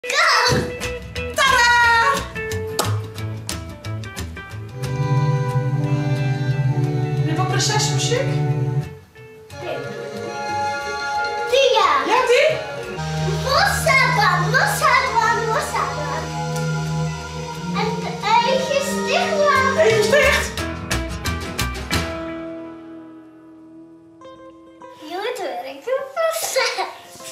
Tadaa! Heb je wat prinsesmuziek? Die ja. Ja, die? Mossaban. En de eitjes dicht laten. Even dicht. Jullie werkt een proces.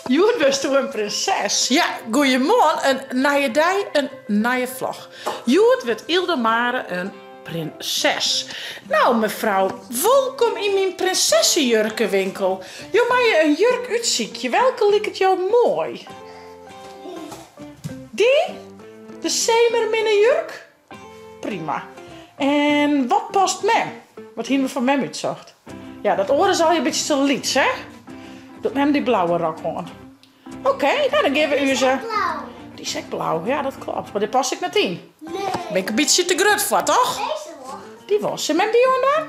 Joen was toen een prinses. Ja, goeiemorgen. Een nieuwe dag, een nieuwe vlog. Joen werd Ildemare een prinses. Nou, mevrouw, welkom in mijn prinsessenjurkenwinkel. Jo, maar je een jurk uitziekje. Welke lijkt het jou mooi? Die? De zeemerminnenjurk? Prima. En wat past mem? Wat hier we van mem uitzocht? Ja, dat oren zal je een beetje te liets, hè? Doet mem die blauwe rok aan. Oké, nou dan geven we u ze. Blauw. Die is echt blauw, ja dat klopt. Maar die past ik net in. Nee. Ben ik een beetje te grut voor, toch? Deze nog. Die was ze met die aan.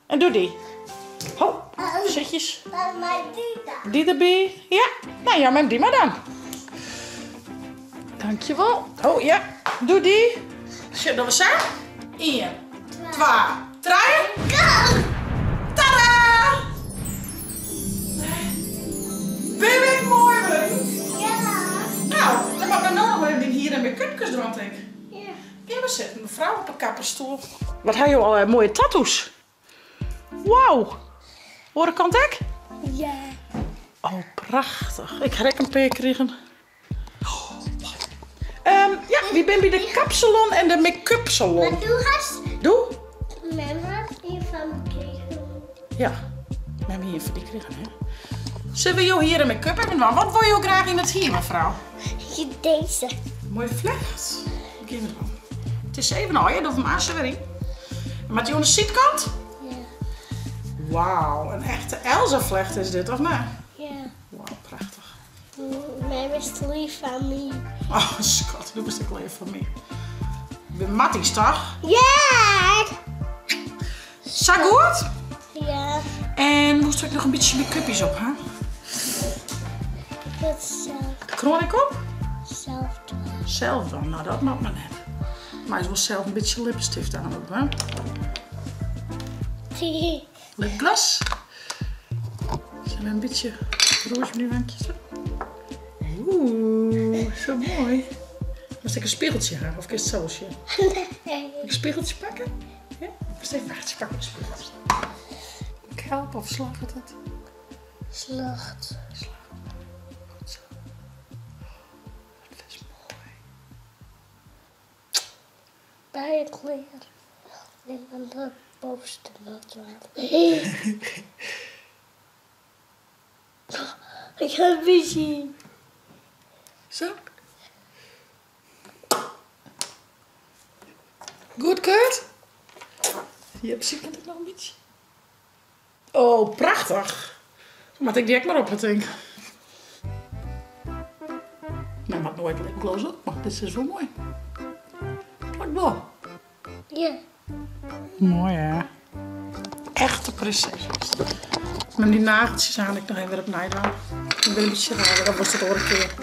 En doe die. Ho, zitjes. Maar die dan. Die erbij. Ja, nou ja, met die maar dan. Dankjewel. Oh ja, doe die. Zullen we zijn? 1, 2, 3. Go. Tadaa! Ben ik mooi, ben? Ja. Nou, dan mag ik nog wel even hier en mijn cupjes eraan trekken. Ja. Ja, we zetten mevrouw op een kapperstoel. Wat heb je al mooie tattoos? Wauw. Horenkant ik? Ja. Oh, prachtig. Ik ga er een peer krijgen. Oh, ja, wie ben bij de kapsalon en de make-up salon? Maar doe gast. Doe. Mama, hier van kregen. Ja, we hebben hier voor die krijgen, hè. Zullen we jou hier een make-up hebben? Wat wil je ook graag in het hier, mevrouw? Deze. Mooi vlecht. Geef het dan. Het is even al, je doet hem aan weer in. Maar die aan de zijkant? Ja. Wauw, een echte Elsa-vlecht is dit, of niet? Ja. Wauw, prachtig. Mama is lief van mij. Oh, schat, doe best ook wel even voor mij. Ik ben Matties, toch? Ja. Zo goed? Ja. En moest ik nog een beetje make-upjes op, hè? Dat is zelf. De kroon ik op? Zelf doen. Zelf dan, nou dat mag maar net. Maar je wil zelf een beetje lippenstift aan ook, hè? Lipgloss. Zullen we een beetje roze nuankjes doen? Oeh, zo mooi. Moest ik een spiegeltje hebben of is het zoosje? Nee. Een spiegeltje pakken? Ja? Moest even wachten, pak een spiegeltje. Ik help of slag het het? Slacht. Goed zo. Dat is mooi. Bij het leer. Ik ben de bovenste nat laten. Ik ga het weer zien. Zo. Goed, Kurt? Je hebt ziek nog een beetje. Oh, prachtig. Maar ik direct maar op het ding. Nou, maakt nooit lipgloss op, maar dit is wel mooi. Plak wel. Ja. Mooi, hè? Echte prinses. Met die nageltjes aan ik nog even op nijden. Ik wil een beetje raar, dan was het hoor een keer.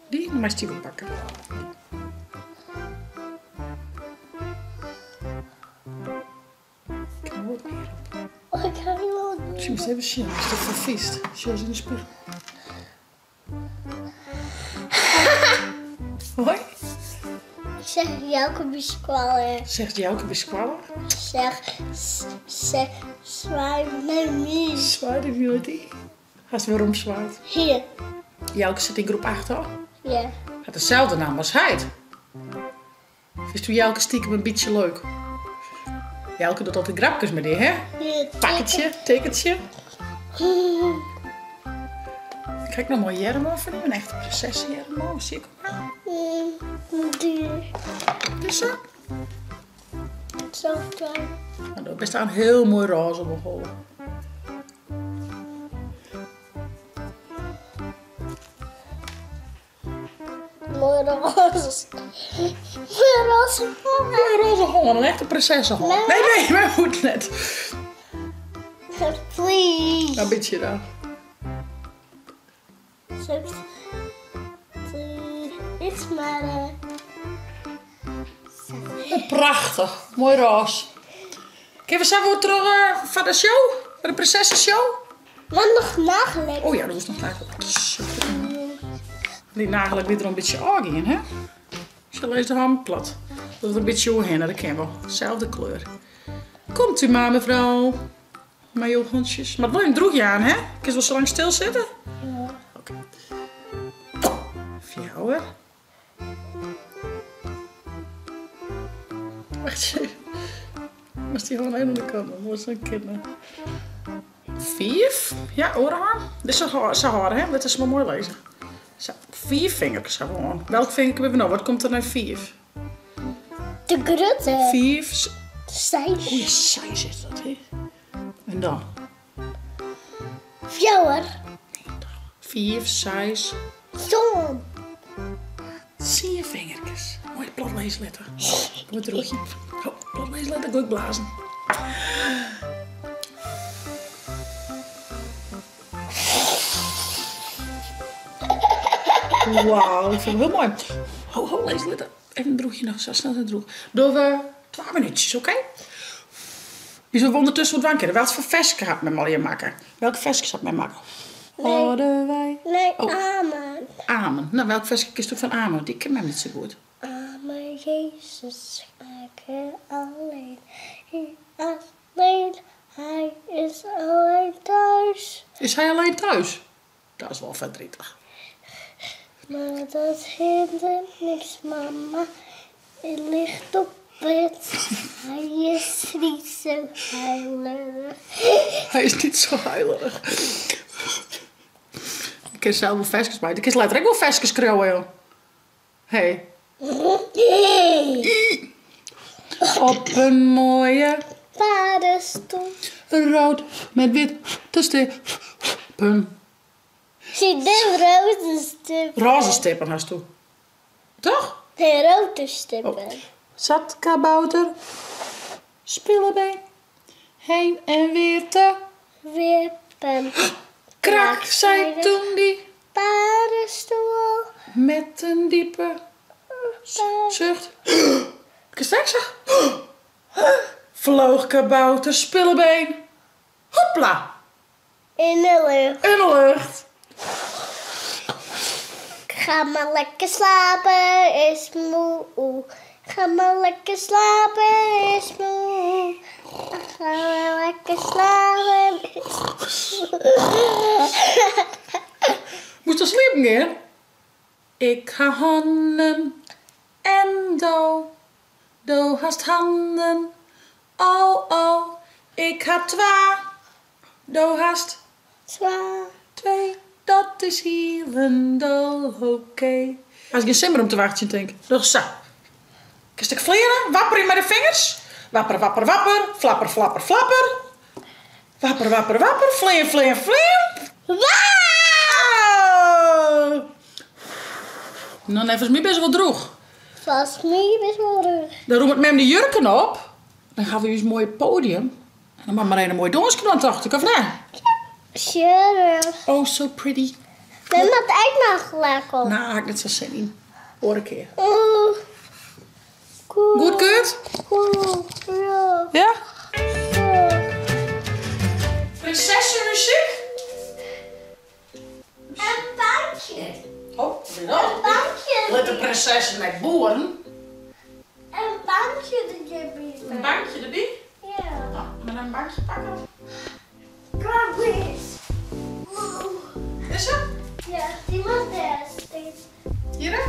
Die, dan mag je die wel pakken. Ik kan er ook meer op. Oh, ik ga niet wel doen. Misschien moest even zien, is dat verviest? Zoals in de spiegel. Hoi. Ik zeg Jelke bisqualle. Zegt Jouke besqualler? Zeg, zwaai met mij. Zwaard heb je die? Gaat waarom zwaard? Hier. Jouke zit in groep 8 hoor. Ja. Had dezelfde naam als hij. Vindt u Jouke stiekem een beetje leuk? Jouke doet altijd grapjes met die, hè? Hier. Pakketje, tekentje. Kijk nog mooi Jermo van hem, een echte prinses Jermo. Zie ik hem? Die. Dus zo. Zo klein. Nou, er bestaat een heel mooi roze op een hol. Mooi roze. Mooi roze. Een roze hol, een echte prinsessenhol. Nee, mijn goed net. Please. Een beetje dan. Iets maar... Prachtig. Mooi roze. Kunnen we zo terug van de show? Van de prinsessenshow? Want nog nagelijk. Oh ja, dat was nog nagelijk. Die nagelijk weer er een beetje oog in, hè? Zo lees de hand plat. Dat is een beetje omheen, dat ken wel. Zelfde kleur. Komt u maar, mevrouw. Majohondjes. Maar het blijft droeg je aan, hè? Kun je wel zo lang stilzitten? Ja. Oké. Voor jou, hè? Wacht even. Was die gewoon aan de kant? Dat was een kinderen. 5? Ja, hoor aan. Dit is zo hard, hè? Dat is maar mooi lezen. Zo, 4 vingers gewoon. Welk vinger hebben we nou? Wat komt er naar 5? De grote. 5. Zij. Oei, size is dat, hè? En dan? Fjouwer. 5, 6. Zon. 4 vingertjes. Mooi plat leesletter. Kom het roodje. Oh, plat leesletter, goed blazen. Wauw, ik vind het heel mooi. Ho, leesletter. Even een droegje nog, zo snel een droeg. Doen we 12 minuutjes, oké? Je zult ondertussen wat wankeren. Welk voor versje gaat met Maria maken? Welke versjes gaat met maken? Nee. Hadden wij... Nee, Oh. amen. Amen. Nou, welk versje kiest u van Amen? Die ken mij niet zo goed. Amen, Jezus, ik alleen. Alleen, hij is alleen thuis. Is hij alleen thuis? Dat is wel verdrietig. Maar dat hindert niks, mama. Hij ligt op bed. Hij is niet zo heilig. Hij is niet zo heilig. Ik ken zelf wel versjes bij. Ik ken letterlijk wel versjes krauwen, joh. Hé. Op een mooie Paardenstoel. rood met wit te stippen. Zie de rode stippen. Roze stippen hast u. Toch? De rode stippen. Oh. Zat kabouter, spillebeen, heen en weer te Wippen. krak, zei toen die Paardenstoel. met een diepe zucht. Ik is niks zeg. Vloog kabouter, spillebeen, hopla, In de lucht. in de lucht. Ga maar lekker slapen, is moe. Ga maar lekker slapen, is moe. Ga maar lekker slapen, is moe. Moest er sliepen gaan? Ik ga handen en do hast handen. Oh, ik ga 2, do hast Zwaar. 2. Dat is hier een dol, oké. Als ik een simmer om te wachten, denk ik. Nog zo. Een stuk vlieren, wapper in met de vingers. Wapper, wapper, wapper. Flapper, flapper, flapper. Wapper, wapper, wapper. Vleer, vleer, vleer. Wauw! Nou, even mij best wel droeg. Vast me best wel rug. Dan roem ik met hem de jurken op. Dan gaan we eens een mooi podium. En dan mag maar een mooi donsknant, dacht ik, of niet? Sure. Oh, so pretty. We hebben het echt nog gelijk op. Nou, ik net zo zin in. Hoor een keer. Cool. Goed, Kurt? Cool. Ja. Ja? Ja. Prinsessenmuziek? Een bankje. Oh, Een bankje. Let de prinsessen met boeren. Een bankje erbij. Een bankje erbij. Ja. Nou, met een bankje pakken. Kom eens. Is het? Ja, die was daar steeds. Hier, hè?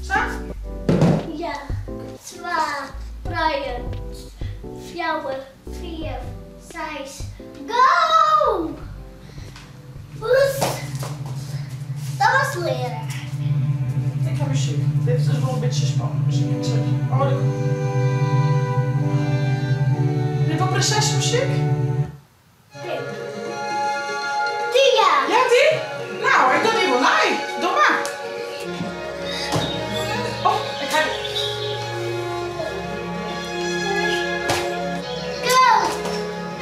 Zo? Ja. 2, 3, 4, 6. Go! Oes. Dat was leren. Ik ga muziek. Dit is wel een beetje spannend muziek. Oh, dit is prinsessenmuziek? Die ja. Ja, die? Nou, ik doe die wel nee. Doe maar. Oh, ik ga... Go!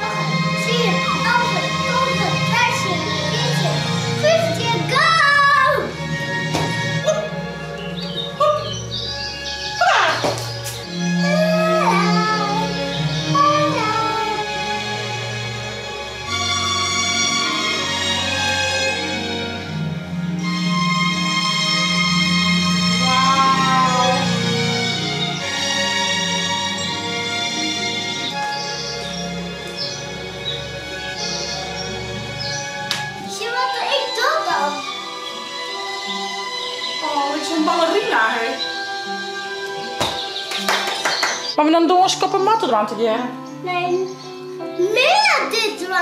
4, 8, 9, 10, 11, 12, 13, 14, 15. een ballerina, hè? Maar we dan doen een koppen matten eraan te geven? Nee, meer dit wel.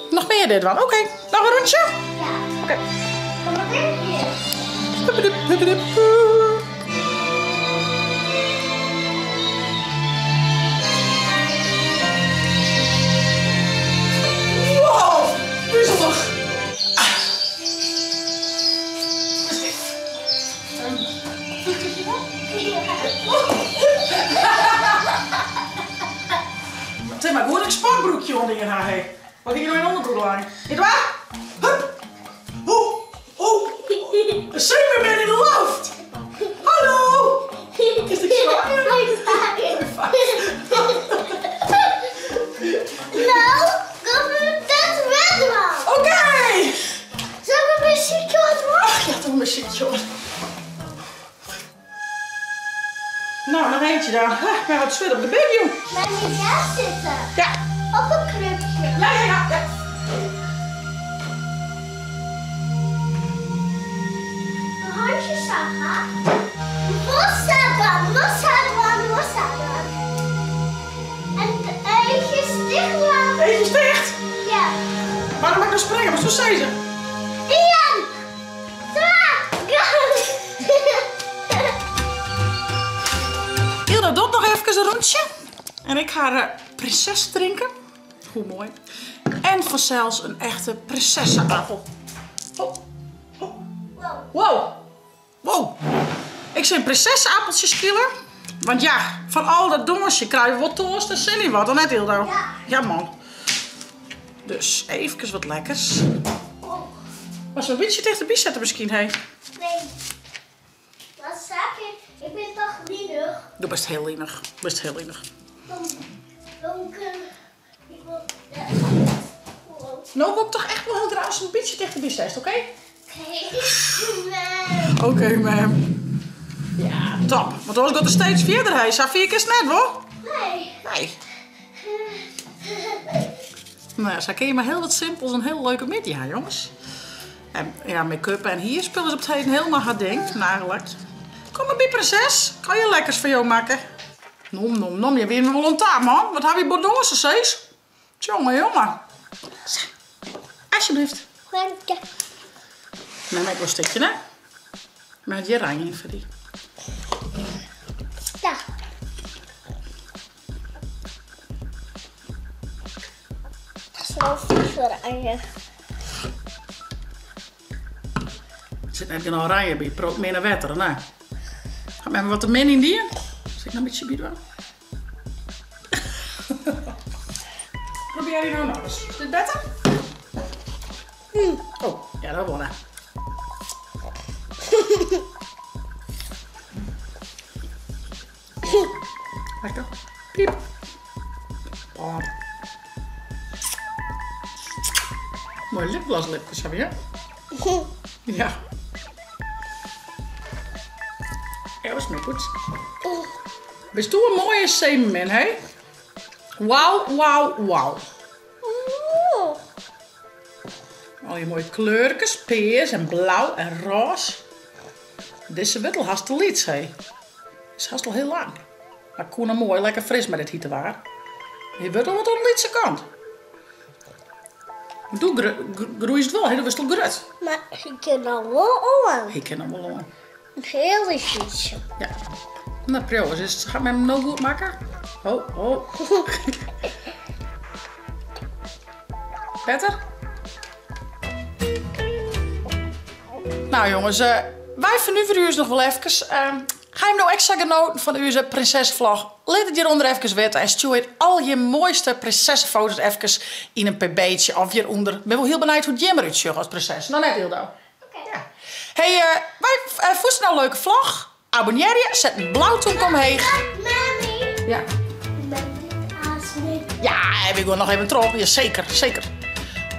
Nog meer dit dan? Oké. Nog een rondje? Ja. Oké. Kom maar in. Wow, puzzelig. Zeg maar, hoe een sportbroekje onder je haar heeft. Wat ging je nou in onderbroek lang? Niet waar? Hup. Oeh. De zeemerman in de lucht. Hallo. Is dit zwaar? Nou, kom je dat wedden. Oké. Zal ik een muziekje horen? Ach, ja, toch een muziekje hoor. Nou, nog eentje dan. Ik ben wat zwit op de baby, jong. Laat je daar zitten. Ja. Op een krukje. Ja. De handjes zagen. Lossadan. En de eitjes dicht laten. Eentje dicht. Ja. Waarom mag ik nou springen? Wat zo zei ze? 1, 2, go. Hilda doet nog even een rondje. En ik ga prinses drinken. Hoe mooi. En vanzelfs een echte prinsessenappel. Wow. Ik zijn prinsessenappeltjes skillen. Want ja, van al dat donsje krijgen we wat toast en zin in wat. Dan net Hilda. Ja man. Dus even wat lekkers. Was we een beetje tegen de bies zetten misschien, hé? Nee. Wat zeg je? Ik ben toch lienig. Doe best heel lenig. Dan ik wil... Nou wil ik toch echt wel heel graag een beetje tegen de bies zetten, oké? Nee. Oké, ma'am. Ja, top. Want anders gaat er steeds verder, hé. Zou 4 keer net, hoor? Nee. Nou ja, zo kun je maar heel wat simpels en heel leuke middag, jongens. En ja, make-up en hier spullen ze op het heden helemaal haar ding. Nagelakt. Kom maar bij, prinses. Kan je lekkers voor jou maken? Nom. Je bent wel een taart, man. Wat heb je Bordeaux, zees? Jongen. Alsjeblieft. Dank Neem ik wel een stukje, hè? Met je oranje voor die. Ja. Zo vies oranje. Er zit net een oranje bij. Proot meer naar wetter, hè? Ga maar even wat te min in die. Zit ik nou een beetje bij wel? Probeer je nou nog eens. Is dit beter? Oh, ja, dat wel, hè. Lekker. Piep. Oh. Mooi lipglaslipjes heb je. Ja. Ja, dat is me goed. Bist du een mooie zeemermin, hè? Wauw. Al je mooie kleurtjes, peers en blauw en roze. Deze wittel haast te liet, hè? Is haast al heel lang. Maar koen nou mooi, lekker fris met dit hitte waar. Je weet al wat aan de lietse kant. Doe groeist wel, hè? Dat is toch grut? Maar ik ken nou wel aan. Ik ken hem wel aan. Heel vies. Ja. Nou, prima. Dus gaat met hem nou goed maken? Oh. Beter? Nou jongens, wij van nu voor u nog wel even. Ga je nou extra genoten van uw prinsessenvlog? Laat het hieronder even weten en stuur al je mooiste prinsessenfoto's even in een pb'tje of hieronder. Ik ben wel heel benieuwd hoe het jammer uitziet als prinses. Nou net Hildo. Ja. Hey, wij voesten nou een leuke vlog. Abonneer je, zet een blauwtong omheen. Mami. Ja. Ja, heb ik wel nog even erop. Ja, zeker.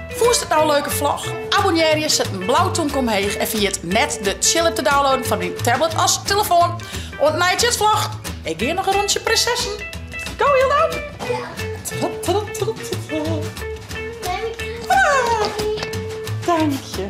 Voest het nou een leuke vlog? Abonneer je, zet een blauwtong omheen en vergeet net de chill te downloaden van uw tablet als telefoon. En na je vlog, ik ga nog een rondje prinsessen. Go Hildo! Ja. Dank je.